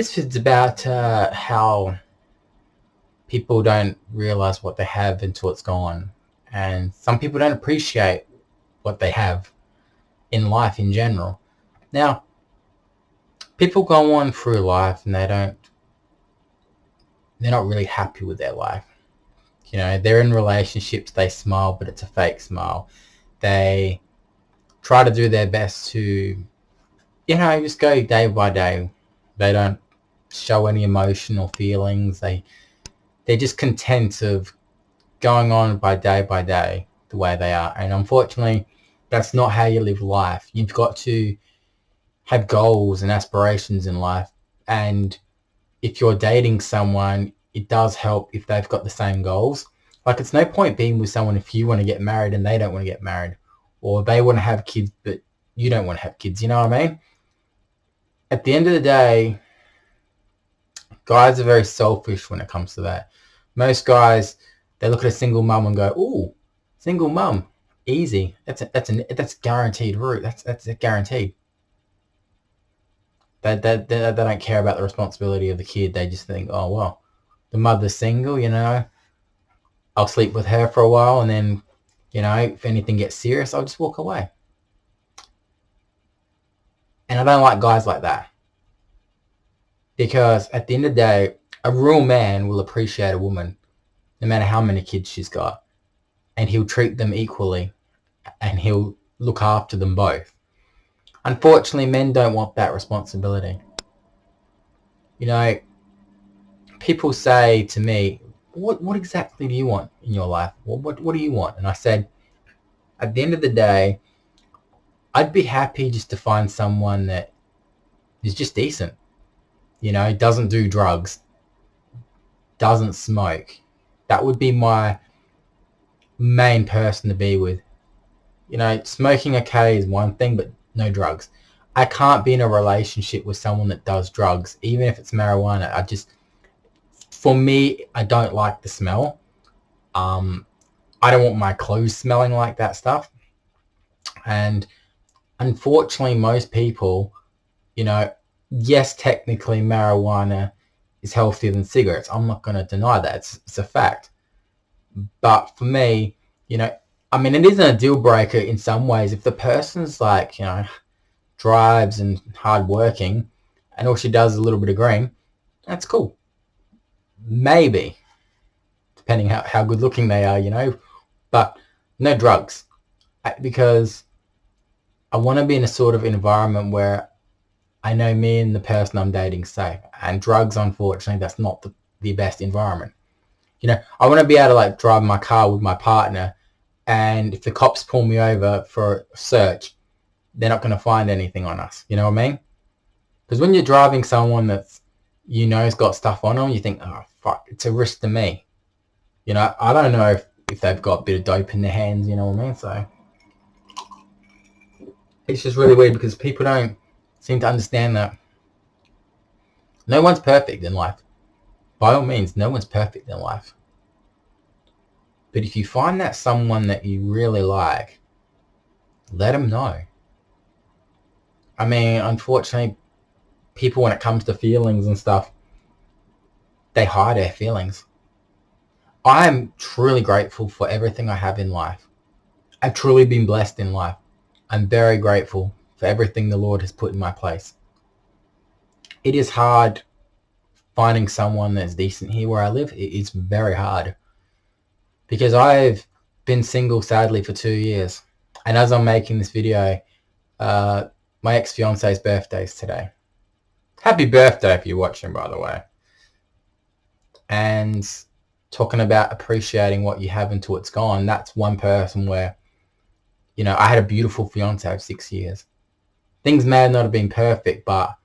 This is about how people don't realize what they have until it's gone. And some people don't appreciate what they have in life in general. Now, people go on through life and they're not really happy with their life. You know, they're in relationships, they smile, but it's a fake smile. They try to do their best to, just go day by day. They don't show any emotional feelings. They're just content of going on by day the way they are. And unfortunately, that's not how you live life. You've got to have goals and aspirations in life. And if you're dating someone, it does help if they've got the same goals. Like, it's no point being with someone if you want to get married and they don't want to get married, or they want to have kids but you don't want to have kids. You know what I mean? At the end of the day, guys are very selfish when it comes to that. Most guys, they look at a single mum and go, "Ooh, single mum, easy. That's guaranteed route. That's guaranteed." They don't care about the responsibility of the kid. They just think, "Oh well, the mother's single. I'll sleep with her for a while, and then, if anything gets serious, I'll just walk away." And I don't like guys like that. Because at the end of the day, a real man will appreciate a woman, no matter how many kids she's got. And he'll treat them equally. And he'll look after them both. Unfortunately, men don't want that responsibility. People say to me, what exactly do you want in your life? What do you want? And I said, at the end of the day, I'd be happy just to find someone that is just decent. Doesn't do drugs, doesn't smoke. That would be my main person to be with. Smoking okay is one thing, but no drugs. I can't be in a relationship with someone that does drugs, even if it's marijuana. For me, I don't like the smell. I don't want my clothes smelling like that stuff. And unfortunately, most people, yes, technically marijuana is healthier than cigarettes. I'm not going to deny that. It's a fact. But for me, it isn't a deal breaker in some ways. If the person's like, drives and hardworking and all she does is a little bit of green, that's cool. Maybe, depending how good looking they are, but no drugs. Because I want to be in a sort of environment where I know me and the person I'm dating safe. And drugs, unfortunately, that's not the best environment. I want to be able to drive my car with my partner, and if the cops pull me over for a search, they're not going to find anything on us. You know what I mean? Because when you're driving someone that's, has got stuff on them, you think, oh, fuck, it's a risk to me. I don't know if they've got a bit of dope in their hands, you know what I mean? So it's just really weird because people don't seem to understand that no one's perfect in life. By all means, no one's perfect in life. But if you find that someone that you really like, let them know. Unfortunately, people, when it comes to feelings and stuff, they hide their feelings. I'm truly grateful for everything I have in life. I've truly been blessed in life. I'm very grateful for everything the Lord has put in my place. It is hard finding someone that's decent here where I live. It's very hard. Because I've been single, sadly, for 2 years. And as I'm making this video, my ex-fiance's birthday is today. Happy birthday if you're watching, by the way. And talking about appreciating what you have until it's gone, that's one person where, I had a beautiful fiance of 6 years. Things may not have been perfect, but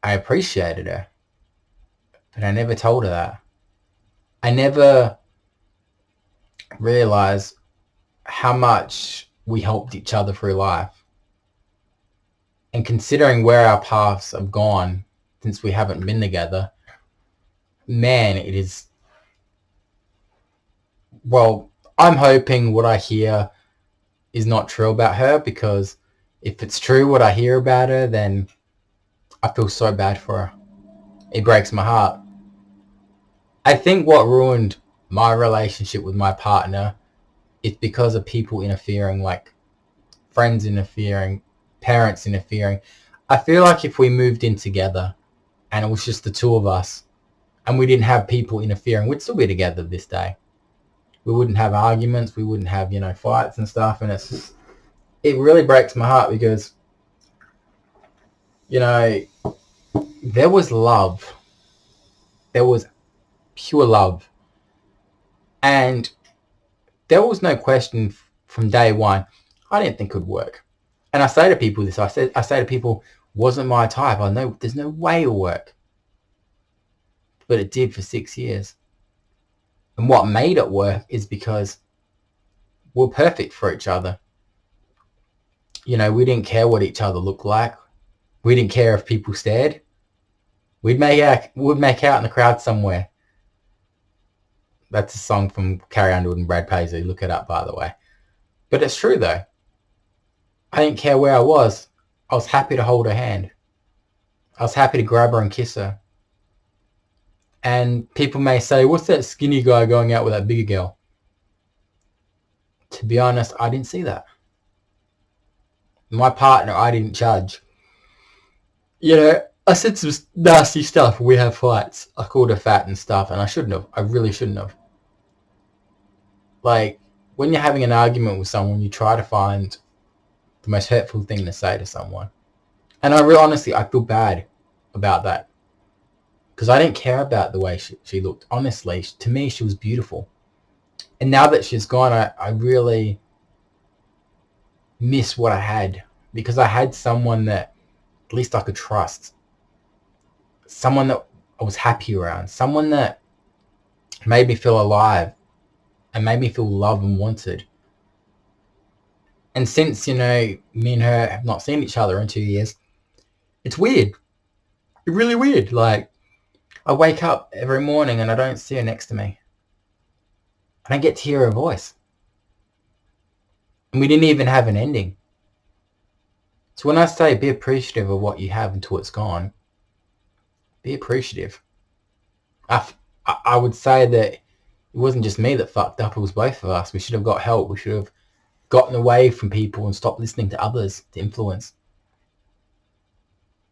I appreciated her. But I never told her that. I never realized how much we helped each other through life. And considering where our paths have gone since we haven't been together, man, it is... Well, I'm hoping what I hear is not true about her, because if it's true what I hear about her, then I feel so bad for her. It breaks my heart. I think what ruined my relationship with my partner is because of people interfering, like friends interfering, parents interfering. I feel like if we moved in together and it was just the two of us and we didn't have people interfering, we'd still be together this day. We wouldn't have arguments, we wouldn't have, fights and stuff. And it really breaks my heart because, there was love. There was pure love. And there was no question from day one. I didn't think it would work. And I say to people this. I say to people, wasn't my type. I know there's no way it'll work. But it did for 6 years. And what made it work is because we're perfect for each other. We didn't care what each other looked like. We didn't care if people stared. We'd make out in the crowd somewhere. That's a song from Carrie Underwood and Brad Paisley. Look it up, by the way. But it's true, though. I didn't care where I was. I was happy to hold her hand. I was happy to grab her and kiss her. And people may say, what's that skinny guy going out with that bigger girl? To be honest, I didn't see that. My partner, I didn't judge. I said some nasty stuff. We have fights. I called her fat and stuff, and I shouldn't have. I really shouldn't have. Like, when you're having an argument with someone, you try to find the most hurtful thing to say to someone. And honestly, I feel bad about that. Because I didn't care about the way she looked. Honestly, to me, she was beautiful. And now that she's gone, I really miss what I had. Because I had someone that at least I could trust. Someone that I was happy around. Someone that made me feel alive. And made me feel loved and wanted. And since, me and her have not seen each other in 2 years, it's weird. It's really weird. Like, I wake up every morning and I don't see her next to me. I don't get to hear her voice. And we didn't even have an ending. So when I say be appreciative of what you have until it's gone, be appreciative. I would say that it wasn't just me that fucked up, it was both of us. We should have got help. We should have gotten away from people and stopped listening to others to influence.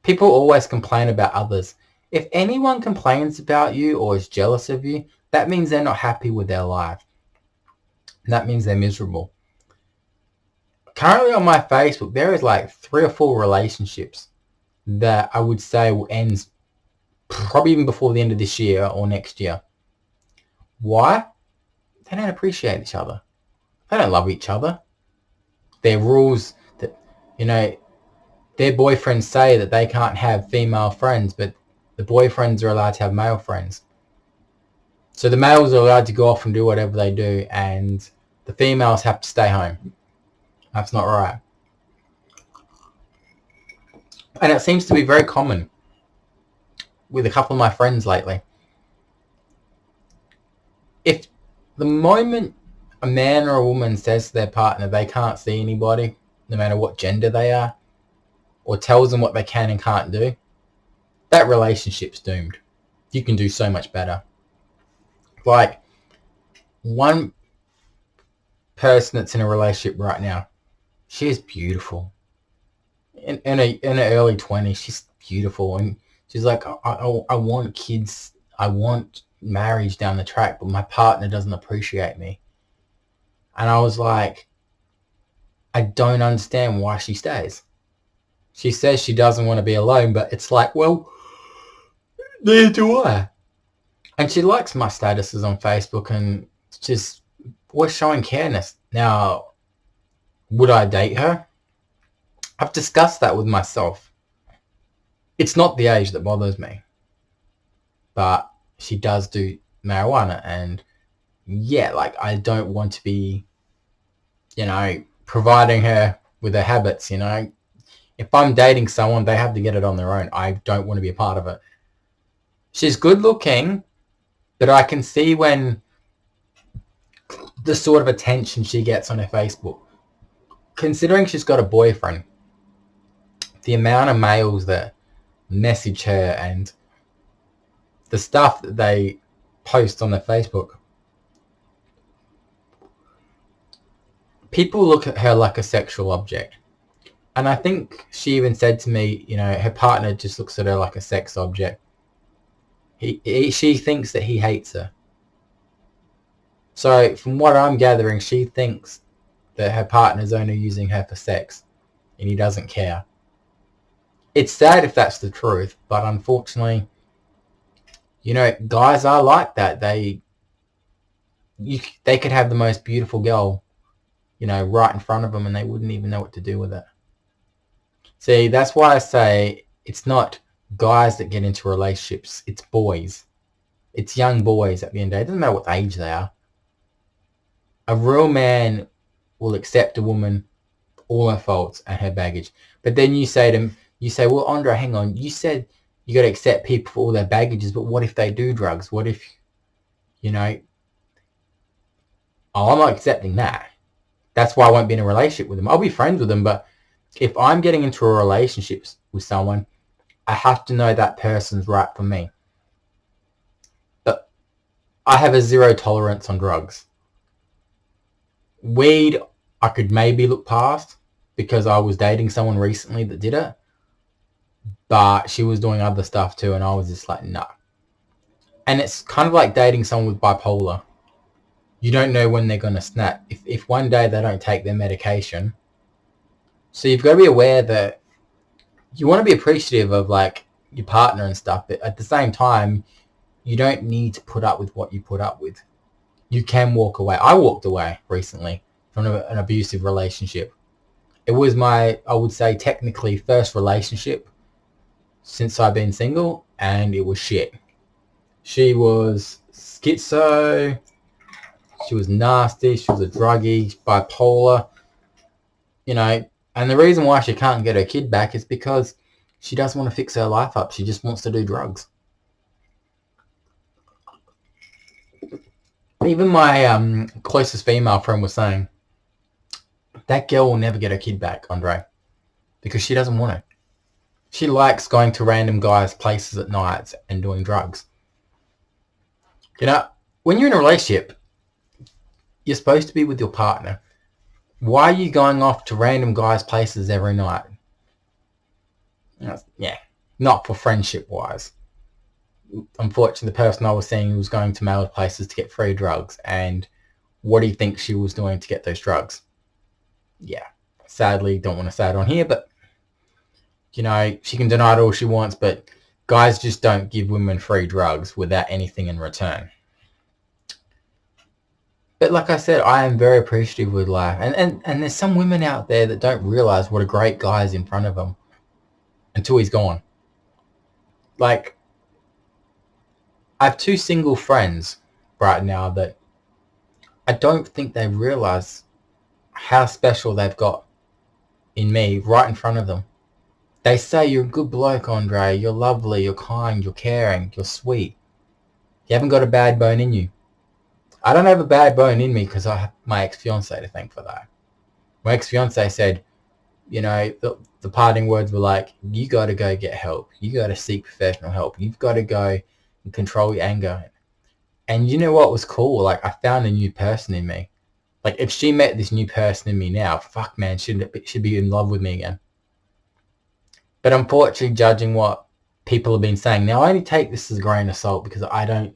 People always complain about others. If anyone complains about you or is jealous of you, that means they're not happy with their life. And that means they're miserable. Currently on my Facebook, there is like 3 or 4 relationships that I would say will end probably even before the end of this year or next year. Why? They don't appreciate each other. They don't love each other. Their rules that, their boyfriends say that they can't have female friends, but the boyfriends are allowed to have male friends. So the males are allowed to go off and do whatever they do, and the females have to stay home. That's not right. And it seems to be very common with a couple of my friends lately. If the moment a man or a woman says to their partner they can't see anybody, no matter what gender they are, or tells them what they can and can't do, that relationship's doomed. You can do so much better. Like, one person that's in a relationship right now, she is beautiful. In her early 20s, she's beautiful. And she's like, I want kids. I want marriage down the track, but my partner doesn't appreciate me. And I was like, I don't understand why she stays. She says she doesn't want to be alone, but it's like, well, neither do I. And she likes my statuses on Facebook and just was showing careness. Now, would I date her? I've discussed that with myself. It's not the age that bothers me. But she does do marijuana, and yeah, like, I don't want to be, providing her with her habits, If I'm dating someone, they have to get it on their own. I don't want to be a part of it. She's good looking, but I can see when the sort of attention she gets on her Facebook. Considering she's got a boyfriend, the amount of males that message her and the stuff that they post on their Facebook. People look at her like a sexual object. And I think she even said to me, you know, her partner just looks at her like a sex object. She thinks that he hates her. So from what I'm gathering, she thinks that her partner's only using her for sex and he doesn't care. It's sad if that's the truth, but unfortunately, you know, guys are like that. They could have the most beautiful girl, you know, right in front of them and they wouldn't even know what to do with it. See, that's why I say it's not guys that get into relationships. It's boys. It's young boys at the end of the day. It doesn't matter what age they are. A real man will accept a woman, all her faults and her baggage. But then you say to him, well, Andre, hang on. You said you got to accept people for all their baggages, but what if they do drugs? What if, you know, I'm not accepting that. That's why I won't be in a relationship with them. I'll be friends with them, but if I'm getting into a relationship with someone, I have to know that person's right for me. But I have a zero tolerance on drugs. Weed, I could maybe look past because I was dating someone recently that did it. But she was doing other stuff too, and I was just like, no. And it's kind of like dating someone with bipolar. You don't know when they're going to snap. If one day they don't take their medication. So you've got to be aware that you want to be appreciative of like your partner and stuff, but at the same time, you don't need to put up with what you put up with. You can walk away. I walked away recently from an abusive relationship. It was my, I would say, technically first relationship since I've been single, and it was shit. She was schizo. She was nasty. She was a druggie, bipolar. You know, and the reason why she can't get her kid back is because she doesn't want to fix her life up. She just wants to do drugs. Even my closest female friend was saying, that girl will never get her kid back, Andre, because she doesn't want it. She likes going to random guys' places at nights and doing drugs. You know, when you're in a relationship, you're supposed to be with your partner. Why are you going off to random guys' places every night? Yeah, not for friendship-wise. Unfortunately, the person I was seeing was going to male places to get free drugs, and what do you think she was doing to get those drugs? Yeah, sadly, don't want to say it on here, but, you know, she can deny it all she wants, but guys just don't give women free drugs without anything in return. But like I said, I am very appreciative with life. And there's some women out there that don't realize what a great guy is in front of them until he's gone. Like, I have two single friends right now that I don't think they realize how special they've got in me right in front of them. They say, you're a good bloke, Andre. You're lovely. You're kind. You're caring. You're sweet. You haven't got a bad bone in you. I don't have a bad bone in me because I have my ex-fiancé to thank for that. My ex-fiancé said, you know, the parting words were like, you got to go get help. You got to seek professional help. You've got to go and control your anger. And you know what was cool? Like, I found a new person in me. Like, if she met this new person in me now, fuck, man, she'd be in love with me again. But unfortunately, judging what people have been saying, now I only take this as a grain of salt because I don't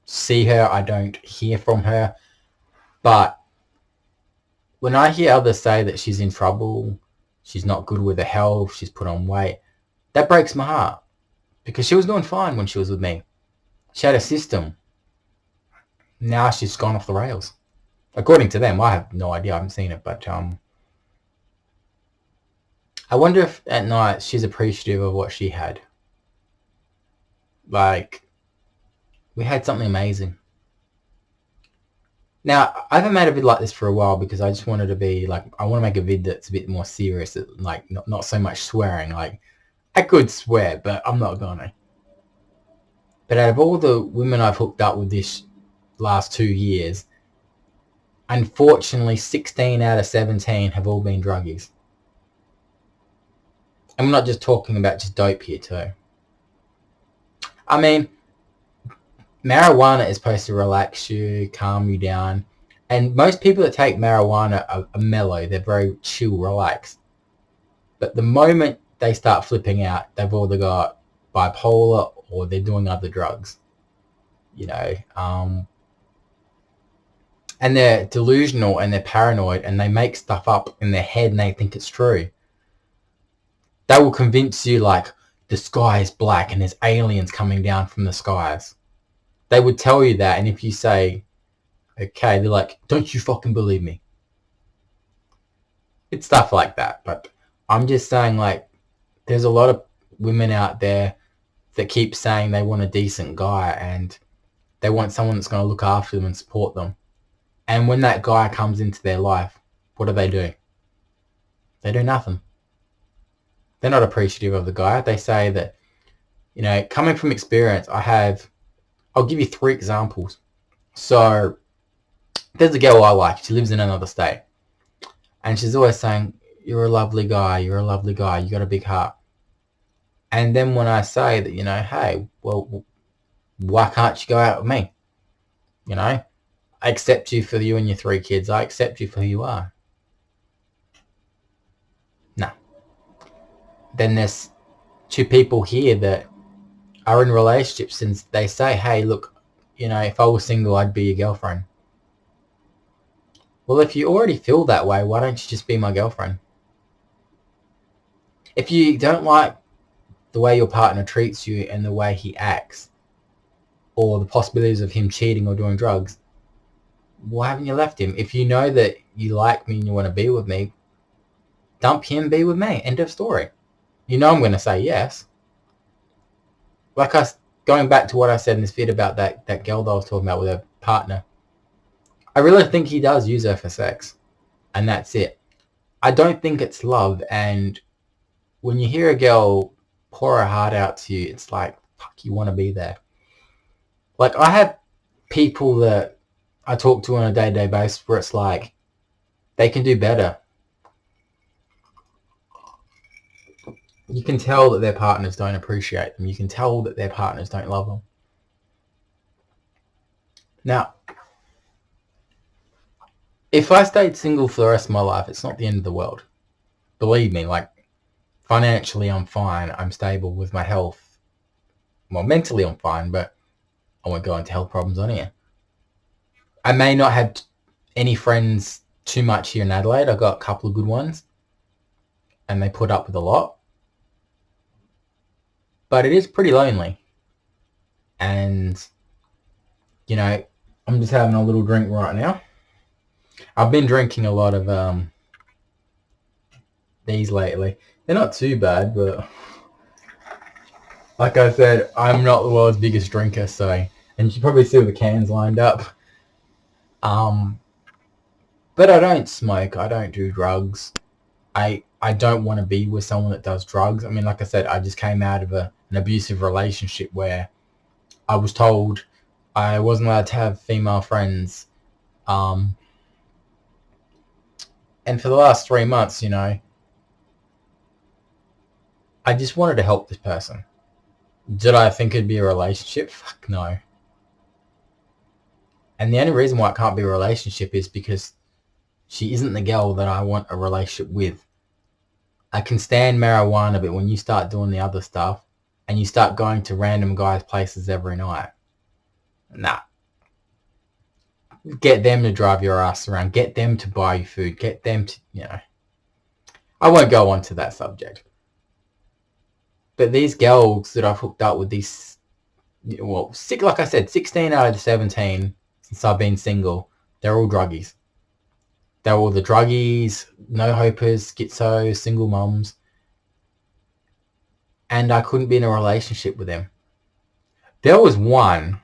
see her, I don't hear from her, but when I hear others say that she's in trouble, she's not good with her health, she's put on weight, that breaks my heart because she was doing fine when she was with me. She had a system. Now she's gone off the rails. According to them, I have no idea, I haven't seen it, but I wonder if at night she's appreciative of what she had. Like, we had something amazing. Now, I haven't made a vid like this for a while because I just wanted to be like, I want to make a vid that's a bit more serious, like not so much swearing. Like, I could swear, but I'm not gonna. But out of all the women I've hooked up with this last 2 years, unfortunately 16 out of 17 have all been druggies. I'm not just talking about just dope here too. I mean, marijuana is supposed to relax you, calm you down. And most people that take marijuana are mellow. They're very chill, relaxed. But the moment they start flipping out, they've either got bipolar or they're doing other drugs. And they're delusional and they're paranoid and they make stuff up in their head and they think it's true. They will convince you like the sky is black and there's aliens coming down from the skies. They would tell you that, and if you say, okay, they're like, don't you fucking believe me? It's stuff like that. But I'm just saying, like, there's a lot of women out there that keep saying they want a decent guy and they want someone that's going to look after them and support them. And when that guy comes into their life, what do? They do nothing. They're not appreciative of the guy. They say that, coming from experience, I'll give you 3 examples. So there's a girl I like. She lives in another state. And she's always saying, you're a lovely guy. You're a lovely guy. You got a big heart. And then when I say that, hey, well, why can't you go out with me? I accept you for you and your 3 kids. I accept you for who you are. No. Then there's 2 people here that are in relationships and they say, hey, look, if I was single, I'd be your girlfriend. Well, if you already feel that way, why don't you just be my girlfriend? If you don't like the way your partner treats you and the way he acts, or the possibilities of him cheating or doing drugs, why haven't you left him? If you know that you like me and you want to be with me, dump him, be with me. End of story. I'm going to say yes. Like going back to what I said in this vid about that girl that I was talking about with her partner, I really think he does use her for sex. And that's it. I don't think it's love. And when you hear a girl pour her heart out to you, it's like, fuck, you want to be there. Like, I have people that I talk to on a day-to-day basis where it's like, they can do better. You can tell that their partners don't appreciate them. You can tell that their partners don't love them. Now, if I stayed single for the rest of my life, it's not the end of the world. Believe me, like, financially I'm fine. I'm stable with my health. Well, mentally I'm fine, but I won't go into health problems on here. I may not have any friends too much here in Adelaide. I've got a couple of good ones, and they put up with a lot. But it is pretty lonely. And, I'm just having a little drink right now. I've been drinking a lot of these lately. They're not too bad, but like I said, I'm not the world's biggest drinker, so, and you probably see the cans lined up. But I don't smoke. I don't do drugs. I don't want to be with someone that does drugs. I mean, like I said, I just came out of an abusive relationship where I was told I wasn't allowed to have female friends. And for the last 3 months, I just wanted to help this person. Did I think it'd be a relationship? Fuck no. And the only reason why it can't be a relationship is because she isn't the girl that I want a relationship with. I can stand marijuana, but when you start doing the other stuff and you start going to random guys' places every night, nah. Get them to drive your ass around. Get them to buy you food. Get them to, I won't go on to that subject. But these girls that I've hooked up with, like I said, 16 out of the 17 since I've been single, they're all druggies. They're all the druggies, no-hopers, schizos, single mums. And I couldn't be in a relationship with them. There was one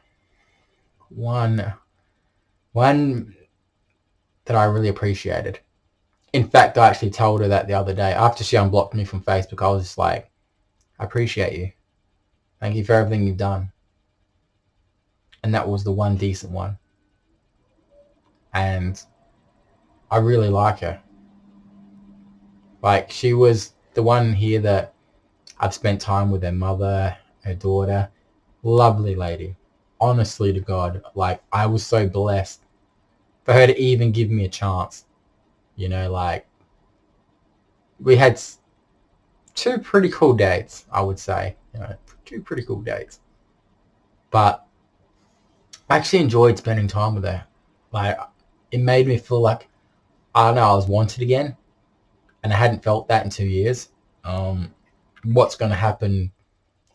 that I really appreciated. In fact, I actually told her that the other day. After she unblocked me from Facebook, I was just like, I appreciate you. Thank you for everything you've done. And that was the one decent one. And I really like her. Like, she was the one here that I've spent time with, her mother, her daughter. Lovely lady. honestly to God, like, I was so blessed for her to even give me a chance. You know, like, we had two pretty cool dates, I would say. You know, two pretty cool dates. But I actually enjoyed spending time with her. Like, it made me feel like, I don't know, I was wanted again. And I hadn't felt that in 2 years. What's going to happen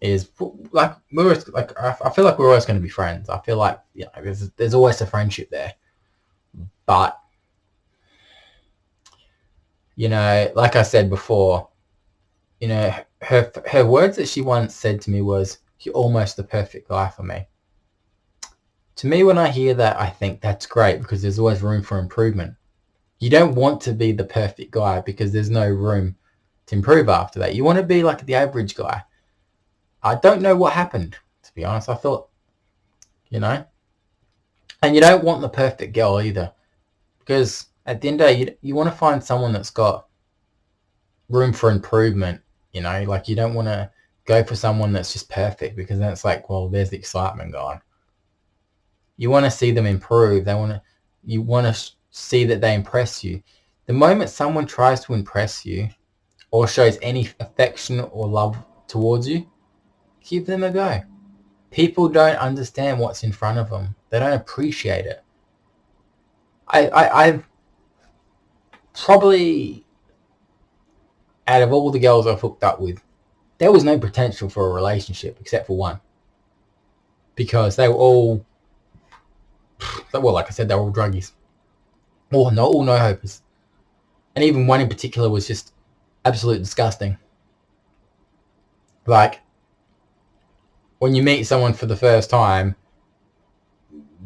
is, like, I feel like we're always going to be friends. I feel like, you know, there's always a friendship there. But, you know, like I said before, you know, her words that she once said to me was, "You're almost the perfect guy for me." To me, when I hear that, I think that's great, because there's always room for improvement. You don't want to be the perfect guy because there's no room to improve after that. You want to be like the average guy. I don't know what happened, to be honest. I thought, you know, and you don't want the perfect girl either, because at the end of the day, you want to find someone that's got room for improvement. You know, like, you don't want to go for someone that's just perfect, because then it's like, well, there's the excitement gone. You want to see them improve. You want to see that they impress you. The moment someone tries to impress you or shows any affection or love towards you, give them a go. People don't understand what's in front of them. They don't appreciate it. I've probably, out of all the girls I've hooked up with, there was no potential for a relationship except for one. Because they were all, well, like I said, they were all druggies. All no-hopers. And even one in particular was just absolutely disgusting. Like, when you meet someone for the first time,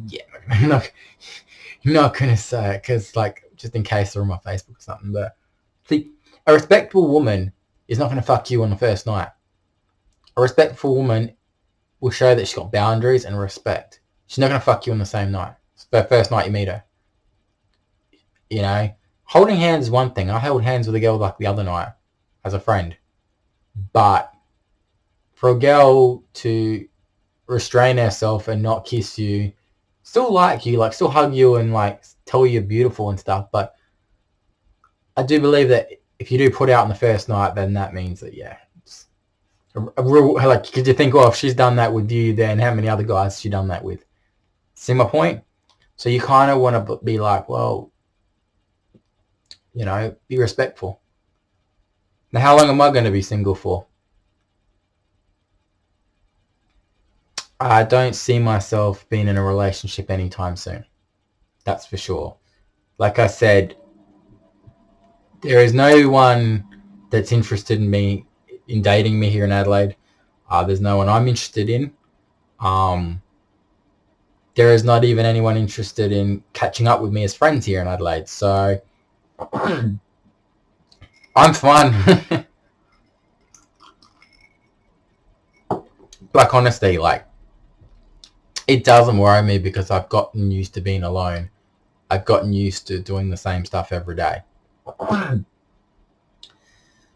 yeah, I'm not going to say it, because, like, just in case they're on my Facebook or something, but see, a respectable woman is not going to fuck you on the first night. A respectful woman will show that she's got boundaries and respect. She's not going to fuck you on the same night. It's the first night you meet her. You know, holding hands is one thing. I held hands with a girl like the other night as a friend. But for a girl to restrain herself and not kiss you, still like you, like, still hug you and, like, tell you you're beautiful and stuff, but I do believe that if you do put out on the first night, then that means that, yeah, it's a real, like, could you think, oh, if she's done that with you, then how many other guys has she done that with? See my point? So you kind of want to be like, well, you know, be respectful. Now, how long am I going to be single for? I don't see myself being in a relationship anytime soon. That's for sure. Like I said, there is no one that's interested in dating me here in Adelaide. There's no one I'm interested in. There is not even anyone interested in catching up with me as friends here in Adelaide. So I'm fine. Like, honestly, like, it doesn't worry me, because I've gotten used to being alone. I've gotten used to doing the same stuff every day.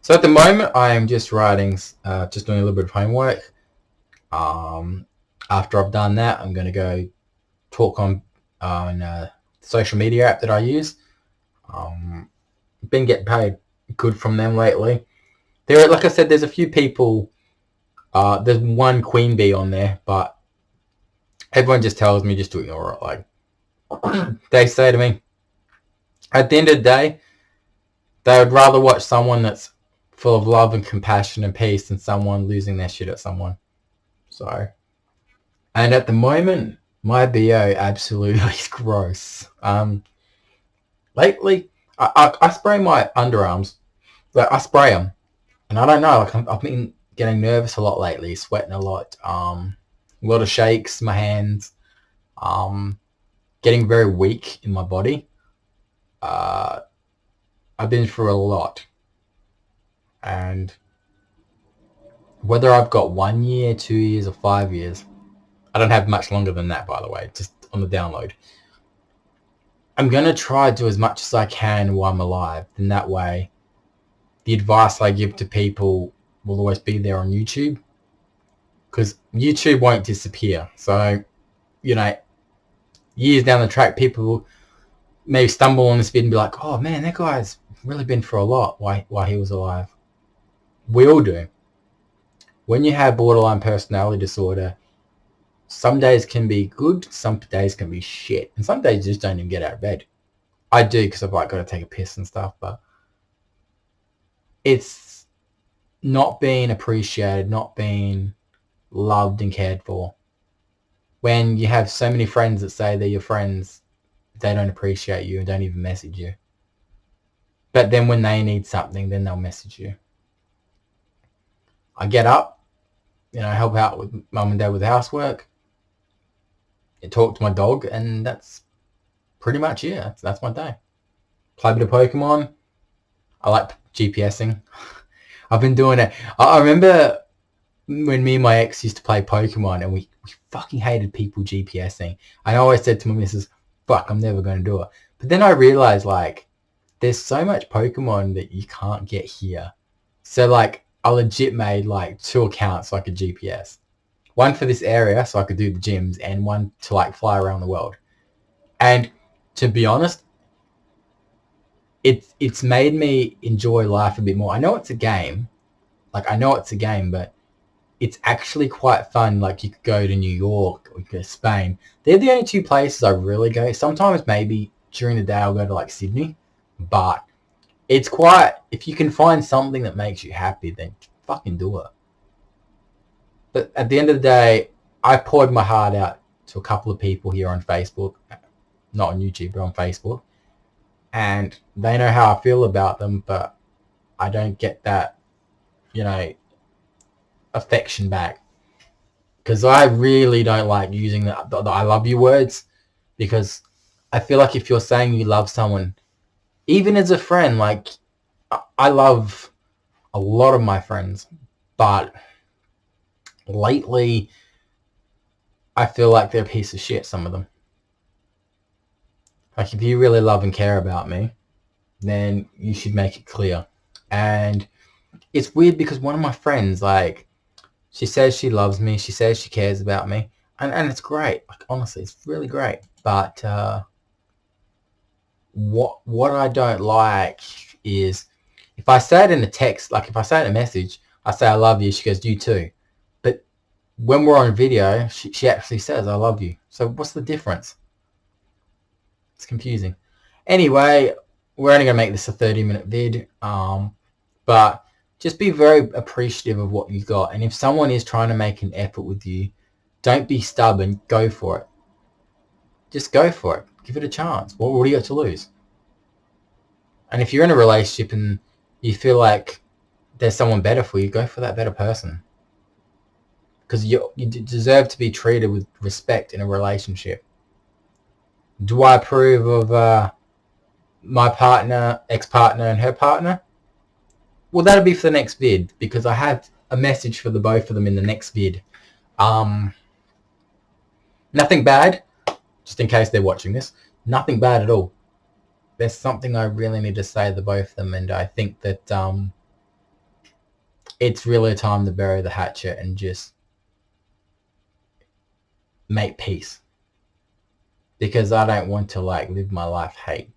So at the moment, I am just writing, just doing a little bit of homework. After I've done that, I'm going to go talk on social media app that I use. Been getting paid good from them lately. Like I said, there's a few people. There's one queen bee on there, but everyone just tells me just to ignore it. Like, they say to me, at the end of the day, they would rather watch someone that's full of love and compassion and peace than someone losing their shit at someone. So, and at the moment, my BO absolutely is gross. Lately, I spray my underarms. Like, I spray them, and I don't know. Like, I've been getting nervous a lot lately, sweating a lot. A lot of shakes, my hands. Getting very weak in my body. I've been through a lot, and whether I've got 1 year, 2 years, or 5 years, I don't have much longer than that, by the way, just on the download. I'm going to try to do as much as I can while I'm alive. And that way, the advice I give to people will always be there on YouTube. Because YouTube won't disappear. So years down the track, people maybe stumble on this vid and be like, oh man, that guy's really been through a lot while he was alive. We all do. When you have borderline personality disorder, some days can be good, some days can be shit, and some days you just don't even get out of bed. I do because I've got to take a piss and stuff, but it's not being appreciated, not being loved and cared for. When you have so many friends that say they're your friends, they don't appreciate you and don't even message you. But then when they need something, then they'll message you. I get up, help out with mum and dad with housework, talk to my dog, and that's pretty much it. That's my day. Play a bit of Pokemon. I like GPSing. I've been doing it. I remember when me and my ex used to play Pokemon, and we fucking hated people GPSing. I always said to my missus, fuck, I'm never going to do it. But then I realized, there's so much Pokemon that you can't get here. So, I legit made, 2 accounts so I could GPS. One for this area so I could do the gyms, and one to, fly around the world. And to be honest, it's made me enjoy life a bit more. I know it's a game. But it's actually quite fun. You could go to New York or you could go to Spain. They're the only 2 places I really go. Sometimes maybe during the day I'll go to Sydney. But it's quite, if you can find something that makes you happy, then fucking do it. But at the end of the day, I poured my heart out to a couple of people here on Facebook. Not on YouTube, but on Facebook. And they know how I feel about them, but I don't get that, affection back. Because I really don't like using the I love you words, because I feel like if you're saying you love someone, even as a friend, I love a lot of my friends, but lately I feel like they're a piece of shit, some of them. If you really love and care about me, then you should make it clear. And it's weird because one of my friends, she says she loves me, she says she cares about me, and it's great. Honestly, it's really great. But what I don't like is if I say it in a text, if I say it in a message, I say I love you, she goes, you too. But when we're on video, she actually says I love you. So what's the difference? It's confusing. Anyway, we're only going to make this a 30-minute vid. But just be very appreciative of what you got. And if someone is trying to make an effort with you, don't be stubborn. Go for it. Just go for it. Give it a chance. What do you got to lose? And if you're in a relationship and you feel like there's someone better for you, go for that better person. Because you deserve to be treated with respect in a relationship. Do I approve of my partner, ex-partner, and her partner? Well, that'll be for the next vid, because I have a message for the both of them in the next vid. Nothing bad, just in case they're watching this. Nothing bad at all. There's something I really need to say to the both of them, and I think that it's really time to bury the hatchet and just make peace. Because I don't want to live my life hate.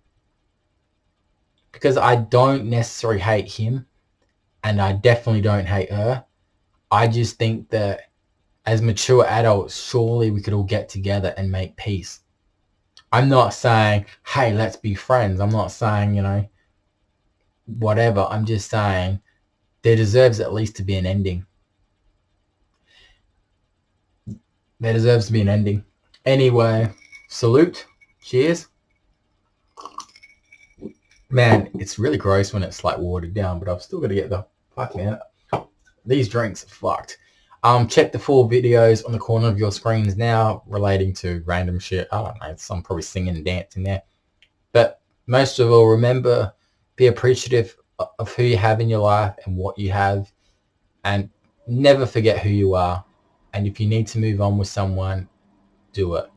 Because I don't necessarily hate him, and I definitely don't hate her. I just think that as mature adults, surely we could all get together and make peace. I'm not saying, hey, let's be friends. I'm not saying, whatever. I'm just saying there deserves at least to be an ending. There deserves to be an ending. Anyway, salute. Cheers. Man, it's really gross when it's watered down, but I've still got to get the fuck, man. These drinks are fucked. Check the full videos on the corner of your screens now relating to random shit. I don't know, some probably singing and dancing there. But most of all, remember, be appreciative of who you have in your life and what you have, and never forget who you are. And if you need to move on with someone, do it.